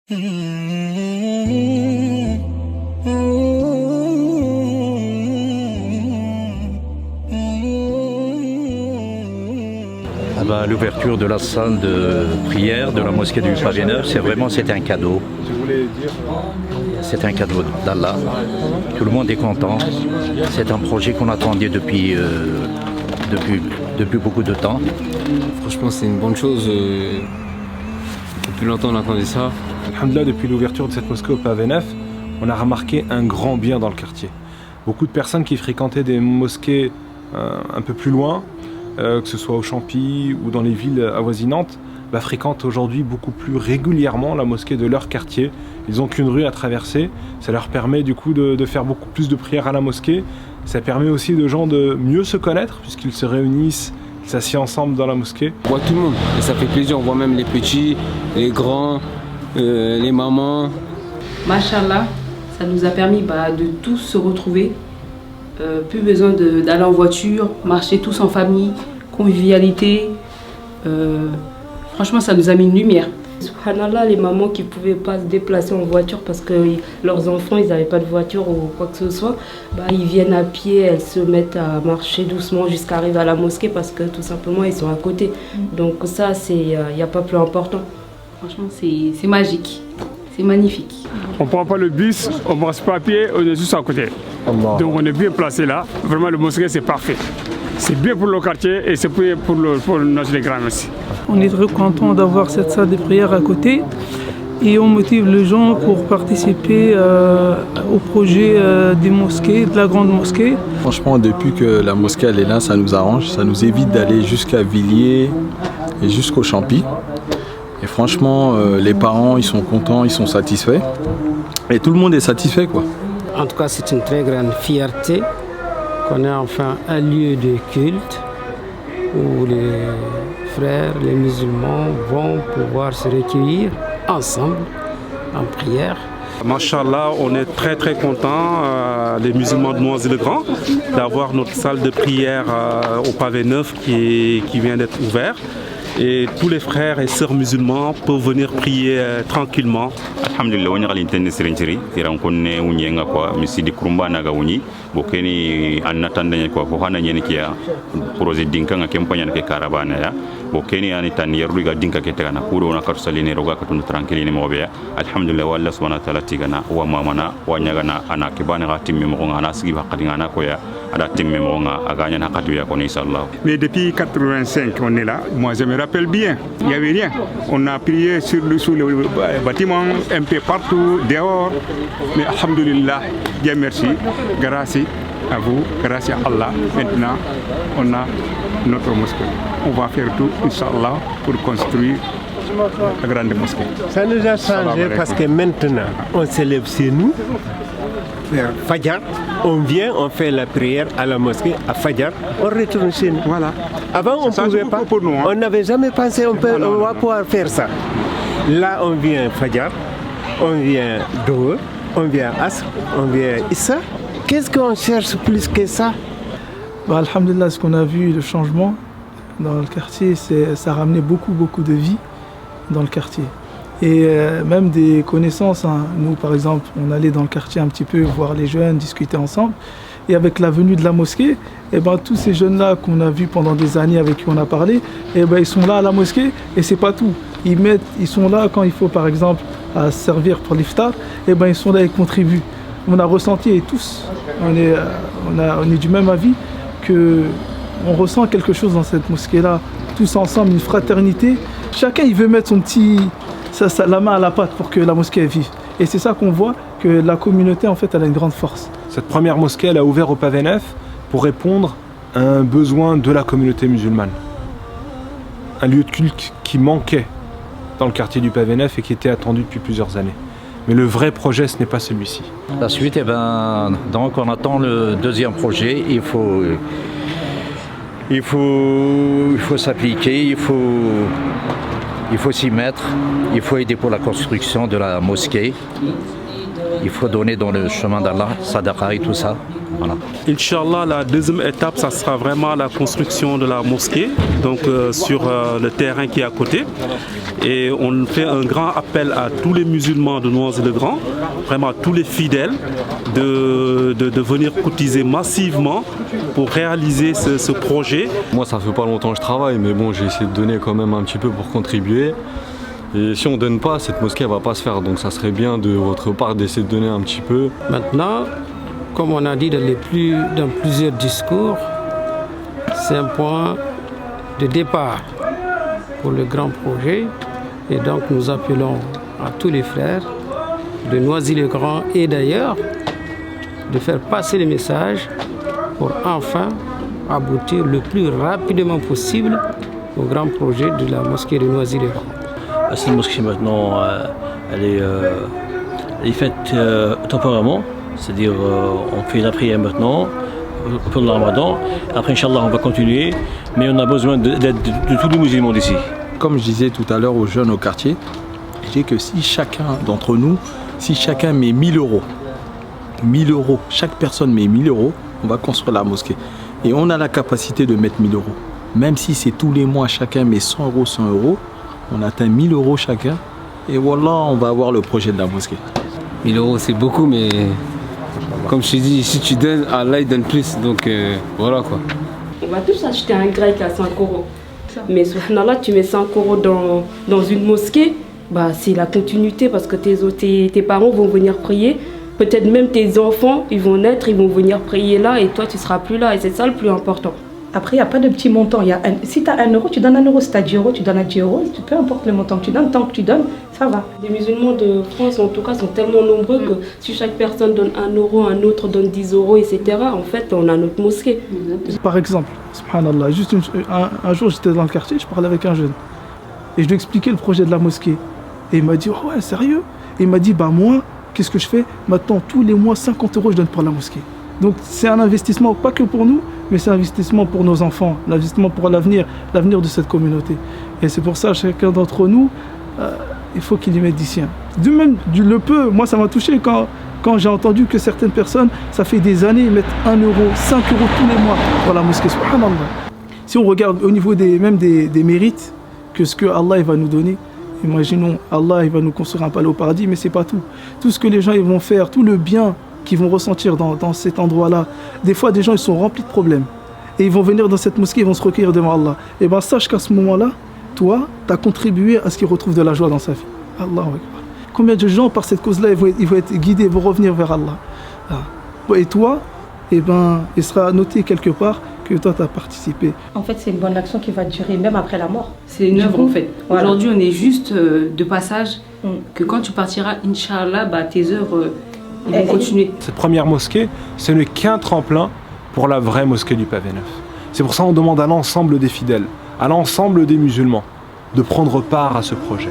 L'ouverture de la salle de prière de la mosquée du Pavé Neuf, c'était un cadeau. C'est un cadeau d'Allah. Tout le monde est content. C'est un projet qu'on attendait depuis beaucoup de temps. Franchement, c'est une bonne chose. Depuis longtemps, on attendait ça. Alhamdoulilah, depuis l'ouverture de cette mosquée au Pavé Neuf, on a remarqué un grand bien dans le quartier. Beaucoup de personnes qui fréquentaient des mosquées un peu plus loin, que ce soit au Champy ou dans les villes avoisinantes, fréquentent aujourd'hui beaucoup plus régulièrement la mosquée de leur quartier. Ils n'ont qu'une rue à traverser, ça leur permet du coup de faire beaucoup plus de prières à la mosquée. Ça permet aussi aux gens de mieux se connaître puisqu'ils se réunissent, ils s'assiedent ensemble dans la mosquée. On voit tout le monde et ça fait plaisir, on voit même les petits, les grands, les mamans. Machallah, ça nous a permis de tous se retrouver. Plus besoin d'aller en voiture, marcher tous en famille, convivialité. Franchement, ça nous a mis une lumière. Subhanallah, les mamans qui ne pouvaient pas se déplacer en voiture parce que leurs enfants, ils n'avaient pas de voiture ou quoi que ce soit, ils viennent à pied, elles se mettent à marcher doucement jusqu'à arriver à la mosquée parce que tout simplement, ils sont à côté. Donc ça, il n'y a pas plus important. Franchement, c'est magique. C'est magnifique. On ne prend pas le bus, on ne marche pas à pied, on est juste à côté. Donc on est bien placé là. Vraiment, le mosquée, c'est parfait. C'est bien pour le quartier et c'est bien pour notre grand aussi. On est très content d'avoir cette salle de prière à côté et on motive les gens pour participer au projet des mosquées, de la grande mosquée. Franchement, depuis que la mosquée elle est là, ça nous arrange. Ça nous évite d'aller jusqu'à Villiers et jusqu'au Champy. Et franchement, les parents, ils sont contents, ils sont satisfaits. Et tout le monde est satisfait, quoi. En tout cas, c'est une très grande fierté qu'on ait enfin un lieu de culte où les frères, les musulmans vont pouvoir se recueillir ensemble en prière. Machallah, on est très très contents, les musulmans de Noisy-le-Grand, d'avoir notre salle de prière au Pavé Neuf qui vient d'être ouverte. Et tous les frères et sœurs musulmans peuvent venir prier tranquillement. Alhamdulillah, on a l'intention de se rendre. On connaît où n'y a quoi, mais si des crumba naga uni, bokeni en attendant quoi, pour hana n'y a projet d'inka n'a campagne avec caravane ya. Bokeni en étant yeruga dinka ketana, pour on a qu'à se l'aligner roga qu'à tranquille ni mobile. Alhamdulillah, Allah subhanahu wa ta'ala tigana, wa mamana, wa nyagana, ana kibana ratim mémoron, ana sigi vakadingana koya. Mais depuis 85, on est là. Moi, je me rappelle bien, il n'y avait rien. On a prié sous le bâtiment, un peu partout, dehors. Mais alhamdulillah, Dieu merci, grâce à vous, grâce à Allah. Maintenant, on a notre mosquée. On va faire tout, Inch'Allah, pour construire la grande mosquée. Ça nous a changé parce que maintenant, on se lève chez nous. Fajr, on vient, on fait la prière à la mosquée, à Fajr, on retourne chez nous. Voilà. Avant, on ne pouvait pas. Pour nous, on n'avait jamais pensé on va pouvoir faire ça. Là, on vient Fajr, on vient Dohe, on vient Asr, on vient Issa. Qu'est-ce qu'on cherche plus que ça? Alhamdulillah, ce qu'on a vu, le changement dans le quartier, ça a ramené beaucoup de vie dans le quartier. Et même des connaissances. Nous, par exemple, on allait dans le quartier un petit peu voir les jeunes, discuter ensemble. Et avec la venue de la mosquée, tous ces jeunes-là qu'on a vus pendant des années, avec qui on a parlé, ils sont là à la mosquée et c'est pas tout. Ils sont là quand il faut, par exemple, à servir pour l'iftar, ils sont là et contribuent. On a ressenti, et tous, on est du même avis, qu'on ressent quelque chose dans cette mosquée-là, tous ensemble, une fraternité. Chacun, il veut mettre la main à la pâte pour que la mosquée vive. Et c'est ça qu'on voit, que la communauté, en fait, elle a une grande force. Cette première mosquée, elle a ouvert au Pavé Neuf pour répondre à un besoin de la communauté musulmane. Un lieu de culte qui manquait dans le quartier du Pavé Neuf et qui était attendu depuis plusieurs années. Mais le vrai projet, ce n'est pas celui-ci. La suite, donc on attend le deuxième projet. Il faut s'appliquer, il faut s'y mettre, il faut aider pour la construction de la mosquée. il faut donner dans le chemin d'Allah, sadaqa et tout ça. Voilà. Inch'Allah, la deuxième étape, ça sera vraiment la construction de la mosquée, donc sur le terrain qui est à côté. Et on fait un grand appel à tous les musulmans de Noisy-le-Grand, vraiment à tous les fidèles, de venir cotiser massivement pour réaliser ce projet. Moi, ça fait pas longtemps que je travaille, mais bon, j'ai essayé de donner quand même un petit peu pour contribuer. Et si on ne donne pas, cette mosquée ne va pas se faire. Donc ça serait bien de votre part d'essayer de donner un petit peu. Maintenant, comme on a dit dans plusieurs discours, c'est un point de départ pour le grand projet. Et donc nous appelons à tous les frères de Noisy-le-Grand et d'ailleurs de faire passer les messages pour enfin aboutir le plus rapidement possible au grand projet de la mosquée de Noisy-le-Grand. Cette mosquée maintenant, elle est faite temporairement, c'est-à-dire on fait la prière maintenant, pour le Ramadan. Après, Inch'Allah, on va continuer, mais on a besoin de l'aide de tous les musulmans d'ici. Comme je disais tout à l'heure aux jeunes au quartier, je dis que si chacun d'entre nous, si chacun met 1000 euros, chaque personne met 1000 euros, on va construire la mosquée. Et on a la capacité de mettre 1000 euros. Même si c'est tous les mois, chacun met 100 euros, 100 euros, on atteint 1000 euros chacun. Et voilà, on va avoir le projet de la mosquée. 1000 euros, c'est beaucoup, mais comme je t'ai dit, si tu donnes, Allah il donne plus. Donc voilà quoi. On va tous acheter un grec à 5 euros. Mais subhanallah, tu mets 5 euros dans une mosquée, bah, c'est la continuité parce que tes parents vont venir prier. Peut-être même tes enfants, ils vont naître, ils vont venir prier là et toi, tu ne seras plus là. Et c'est ça le plus important. Après, il n'y a pas de petit montant. Si tu as 1 euro, tu donnes 1 euro. Si tu as 10 euros, tu donnes 10 euros. Peu importe le montant que tu donnes, tant que tu donnes, ça va. Les musulmans de France, en tout cas, sont tellement nombreux que si chaque personne donne 1 euro, un autre donne 10 euros, etc., en fait, on a notre mosquée. Par exemple, subhanallah, juste un jour, j'étais dans le quartier, je parlais avec un jeune. Et je lui expliquais le projet de la mosquée. Et il m'a dit, oh ouais, sérieux? Et il m'a dit, bah moi, qu'est-ce que je fais? Maintenant, tous les mois, 50 euros, je donne pour la mosquée. Donc c'est un investissement, pas que pour nous, mais c'est un investissement pour nos enfants, l'investissement pour l'avenir de cette communauté. Et c'est pour ça, chacun d'entre nous, il faut qu'il y mette du sien. Du même, le peu, moi ça m'a touché quand j'ai entendu que certaines personnes, ça fait des années, ils mettent 1 euro, 5 euros tous les mois pour la mosquée, subhanallah. Si on regarde au niveau des mérites, que ce que Allah il va nous donner, imaginons, Allah il va nous construire un palais au paradis, mais c'est pas tout. Tout ce que les gens ils vont faire, tout le bien qu'ils vont ressentir dans cet endroit-là. Des fois, des gens ils sont remplis de problèmes. Et ils vont venir dans cette mosquée, ils vont se recueillir devant Allah. Et bien, sache qu'à ce moment-là, toi, tu as contribué à ce qu'il retrouve de la joie dans sa vie. Allahu Akbar. Combien de gens, par cette cause-là, ils vont être guidés, ils vont revenir vers Allah. Et toi, eh ben, il sera noté quelque part que toi, tu as participé. En fait, c'est une bonne action qui va durer même après la mort. C'est une œuvre, en fait. Voilà. Aujourd'hui, on est juste de passage, que quand tu partiras, Inch'Allah, bah, tes œuvres... ils vont continuer. Cette première mosquée, ce n'est qu'un tremplin pour la vraie mosquée du Pavé Neuf. C'est pour ça qu'on demande à l'ensemble des fidèles, à l'ensemble des musulmans, de prendre part à ce projet.